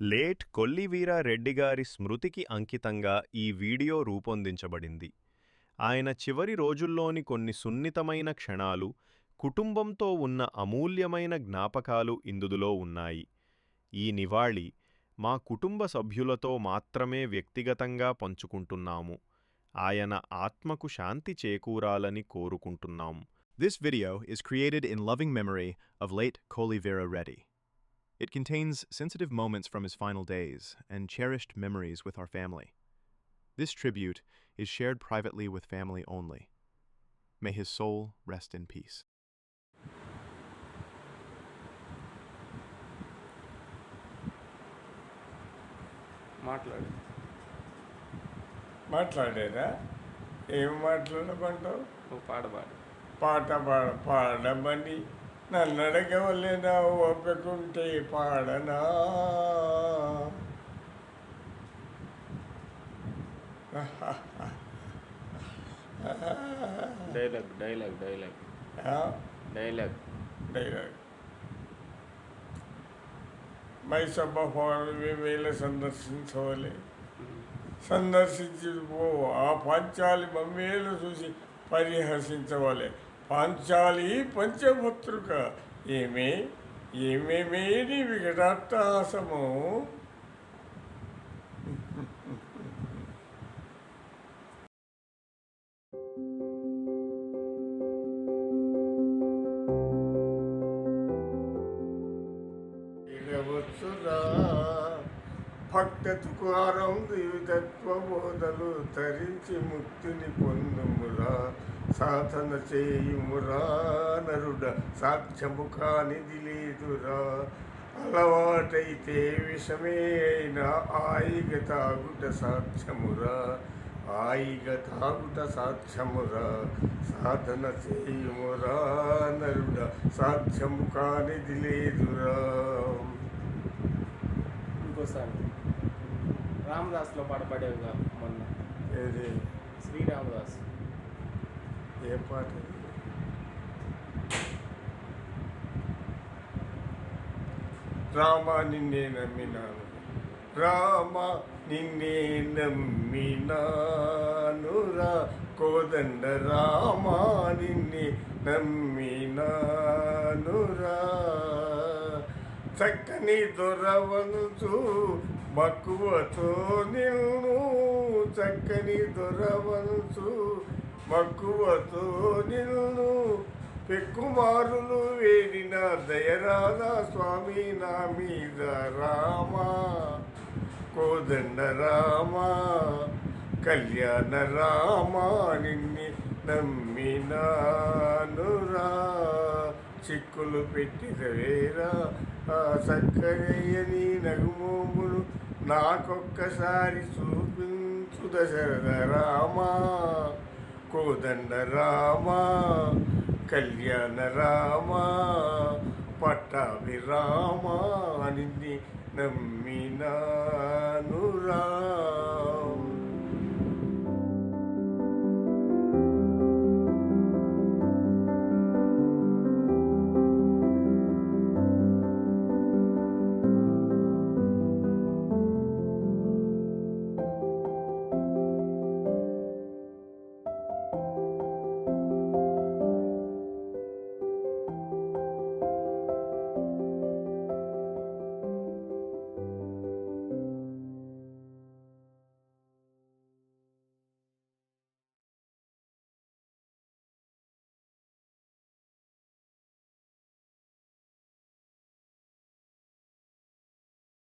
Late కొల్లివీర Reddy గారి స్మృతికి అంకితంగా ఈ video రూపొందించబడింది. ఆయన చివరి రోజుల్లోని కొన్ని సున్నితమైన క్షణాలు, కుటుంబంతో ఉన్న అమూల్యమైన జ్ఞాపకాలు ఇందులో ఉన్నాయి. ఈ నివాళి మా కుటుంబ సభ్యులతో మాత్రమే వ్యక్తిగతంగా పంచుకుంటున్నాము. ఆయన ఆత్మకు శాంతి చేకూరాలని కోరుకుంటున్నాం. This video is created in loving memory of late Kolivera Reddy. It contains sensitive moments from his final days and cherished memories with our family. This tribute is shared privately with family only. May his soul rest in peace. మాట్లాడేదా? ఏం మాట్లాడమంటావు? పాట పాడు. పాడమని నన్ను అడగవలేనా? ఒప్పుకుంటే పాడనా? Dialogue Maisamma పౌర్ణమి వేళ సందర్శించి పో. ఆ పాంచాలి మమ్మేలు చూసి పరిహసించవాలి. పాంచాలి పంచభద్రుక ఏమేమేని వికటాట్టహాసము. భక్త తుకారం దివ్యతత్వబోధలు తరించి ముక్తిని పొందుమురా. సాధన చేయుమురా నరుడ, సాక్ష్యము కానిది లేదురా. అలవాటైతే విషమే అయినా ఆయిగ తాగుట సాక్ష్యమురా. సాధన చేయుమురా నరుడ, సాక్ష్యము కానిది లేదురా. ఇంకోసారి రామదాస్లో పాట పాడేవిగా మొన్న. ఏది? శ్రీరామదాస్. ఏ పాట? రామ నిన్నే నమ్మినాను, రామ నిన్నే నమ్మినానురా. కోదండ రామ నిన్నే నమ్మినానురా. చక్కని దొరవనుచు మక్కువతో నిన్ను, చక్కని దొరవనుచు మక్కువతో నిన్ను. పెక్కుమారులు వేడిన దయరాధా స్వామి నా మీద రామ. కోదండ రామ కళ్యాణ రామ నిన్ని నమ్మినానురా. చిక్కులు పెట్టిదవేరా చక్కరయ్యని నగుమోములు నాకొక్కసారి చూపించు దశరథ రామ. కోదండ రామ కళ్యాణ రామ పట్టాభి రామ నిన్ని నమ్మినానురా.